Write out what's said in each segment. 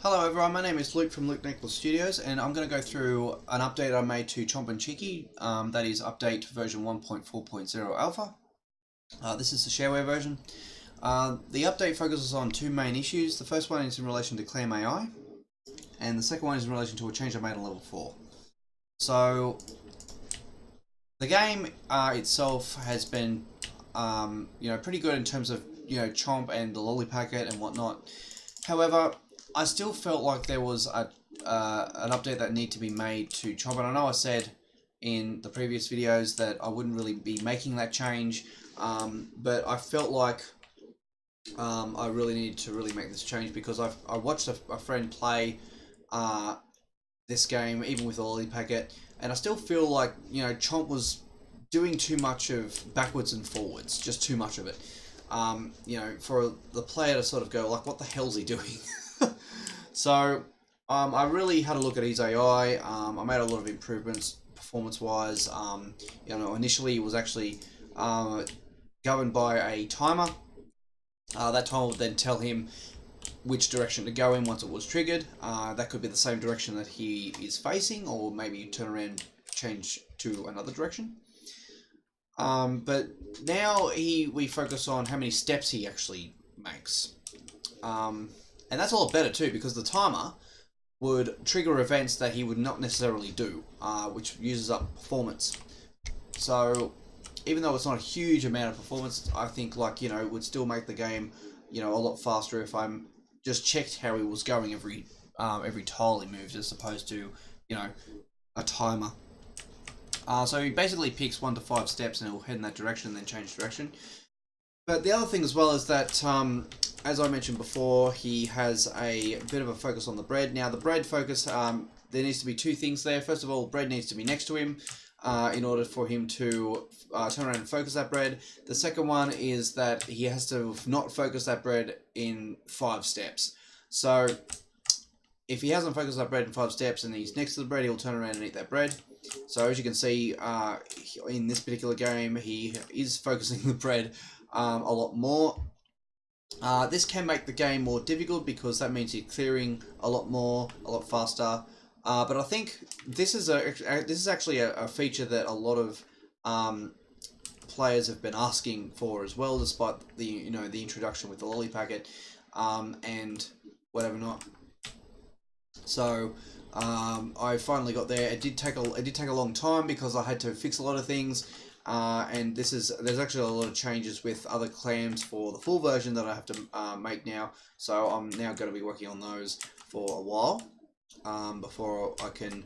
Hello everyone, my name is Luke from Luke Nicholas Studios, and I'm going to go through an update I made to Chomp N Cheeky. That is update version 1.4.0-alpha. This is the shareware version. The update focuses on two main issues. The first one is in relation to Clam AI, and the second one is in relation to a change I made on level 4. So, the game itself has been pretty good in terms of Chomp and the lolly packet and whatnot. However, I still felt like there was an update that needed to be made to Chomp, and I know I said in the previous videos that I wouldn't really be making that change, but I felt like I really needed to make this change because I watched a friend play this game, even with the lolly packet, and I still feel like Chomp was doing too much of backwards and forwards, just too much of it. For the player to sort of go like, what the hell's he doing? So I really had a look at his AI. I made a lot of improvements performance-wise. Initially it was actually governed by a timer. That timer would then tell him which direction to go in once it was triggered. That could be the same direction that he is facing, or maybe turn around and change to another direction. But now we focus on how many steps he actually makes. And that's a lot better too, because the timer would trigger events that he would not necessarily do, which uses up performance. So even though it's not a huge amount of performance, I think it would still make the game a lot faster if I'm just checked how he was going every tile he moved, as opposed to a timer. So he basically picks 1 to 5 steps and it will head in that direction and then change direction. But the other thing as well is that, as I mentioned before, he has a bit of a focus on the bread. Now the bread focus, there needs to be two things there. First of all, bread needs to be next to him in order for him to turn around and focus that bread. The second one is that he has to not focus that bread in 5 steps. So if he hasn't focused that bread in 5 steps and he's next to the bread, he'll turn around and eat that bread. So as you can see, in this particular game, he is focusing the bread a lot more. This can make the game more difficult because that means you're clearing a lot faster. But I think this is actually a feature that a lot of players have been asking for as well, despite the the introduction with the lolly packet and whatever not. So I finally got there. It did take a long time because I had to fix a lot of things. And there's actually a lot of changes with other clams for the full version that I have to make now. So I'm now going to be working on those for a while before I can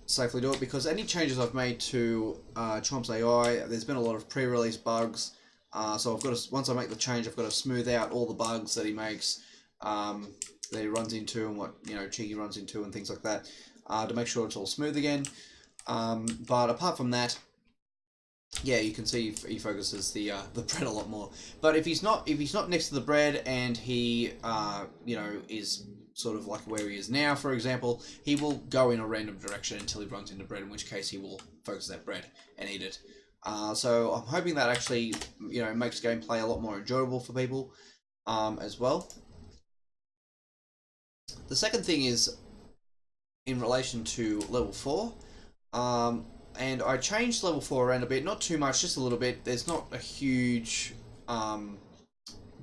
safely do it. Because any changes I've made to Chomp's AI, there's been a lot of pre-release bugs. So I've got to, once I make the change, I've got to smooth out all the bugs that he makes, that he runs into, and what Cheeky runs into, and things like that, to make sure it's all smooth again. But apart from that, yeah, you can see he focuses the bread a lot more. But if he's not next to the bread and he is sort of like where he is now, for example, he will go in a random direction until he runs into bread, in which case he will focus that bread and eat it. So I'm hoping that actually makes gameplay a lot more enjoyable for people as well. The second thing is in relation to level 4. And I changed level 4 around a bit, not too much, just a little bit. There's not a huge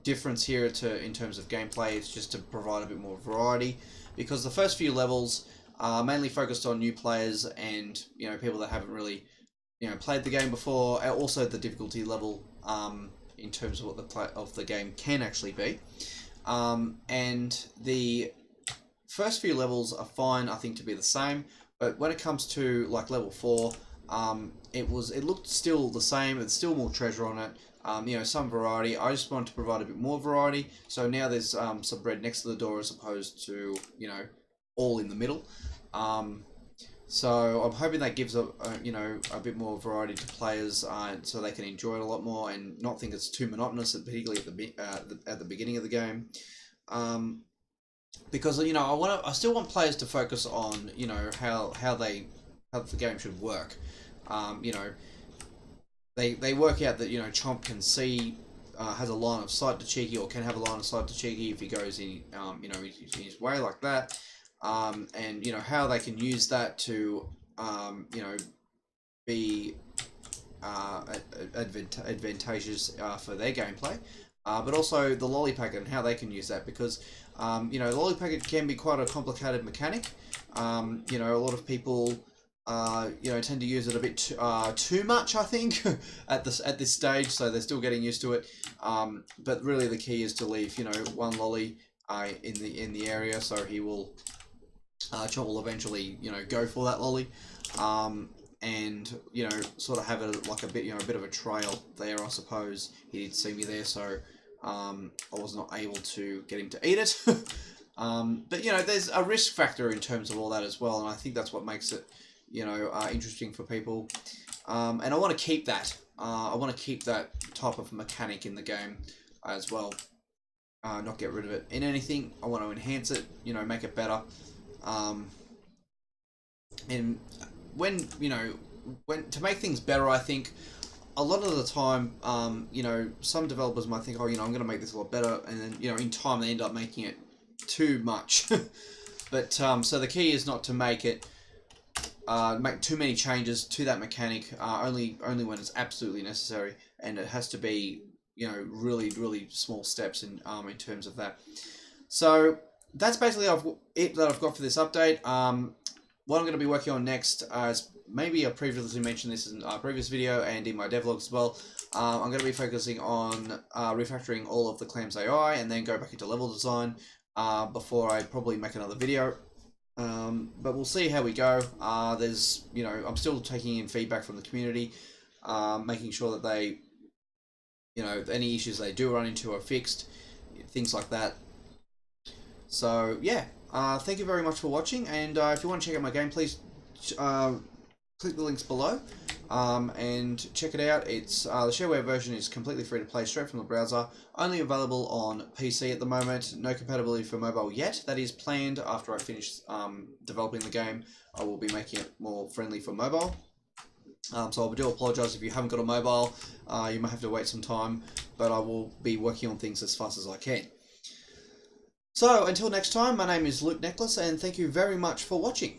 difference here in terms of gameplay. It's just to provide a bit more variety, because the first few levels are mainly focused on new players and people that haven't really played the game before. Also the difficulty level in terms of what the game can actually be, and the first few levels are fine, I think, to be the same. But when it comes to level 4, it looked still the same. It's still more treasure on it. Some variety. I just wanted to provide a bit more variety. So now there's some bread next to the door as opposed to all in the middle. So I'm hoping that gives a bit more variety to players, so they can enjoy it a lot more and not think it's too monotonous, particularly at the beginning of the game. Because I still want players to focus on how the game should work. They work out that Chomp can see has a line of sight to Cheeky, or can have a line of sight to Cheeky if he goes in, in his way like that, and how they can use that to, be advantageous for their gameplay, but also the lolly packet and how they can use that, because the lolly packet can be quite a complicated mechanic. A lot of people tend to use it a bit too much, I think, at this stage, so they're still getting used to it. But really, the key is to leave one lolly in the area, so he will Chomp will eventually go for that lolly, and sort of have it like a bit of a trail there. I suppose he did see me there, so I was not able to get him to eat it. But there's a risk factor in terms of all that as well, and I think that's what makes it interesting for people. And I want to keep that. I want to keep that type of mechanic in the game as well. Not get rid of it in anything. I want to enhance it. Make it better. And when to make things better, I think a lot of the time, some developers might think, oh, I'm going to make this a lot better, and then in time they end up making it too much. But so the key is not to make it make too many changes to that mechanic. Only when it's absolutely necessary, and it has to be really small steps in terms of that. So that's basically it that I've got for this update. What I'm going to be working on next, as maybe I previously mentioned this in a previous video and in my devlog as well, I'm going to be focusing on refactoring all of the Clams AI and then go back into level design before I probably make another video. But we'll see how we go. There's, I'm still taking in feedback from the community, making sure that they, any issues they do run into are fixed, things like that. So yeah, thank you very much for watching, and if you want to check out my game, please click the links below and check it out. It's the shareware version is completely free to play straight from the browser, only available on PC at the moment, no compatibility for mobile yet. That is planned after I finish developing the game. I will be making it more friendly for mobile. So I do apologise if you haven't got a mobile, you might have to wait some time, but I will be working on things as fast as I can. So until next time, my name is Luke Necklace, and thank you very much for watching.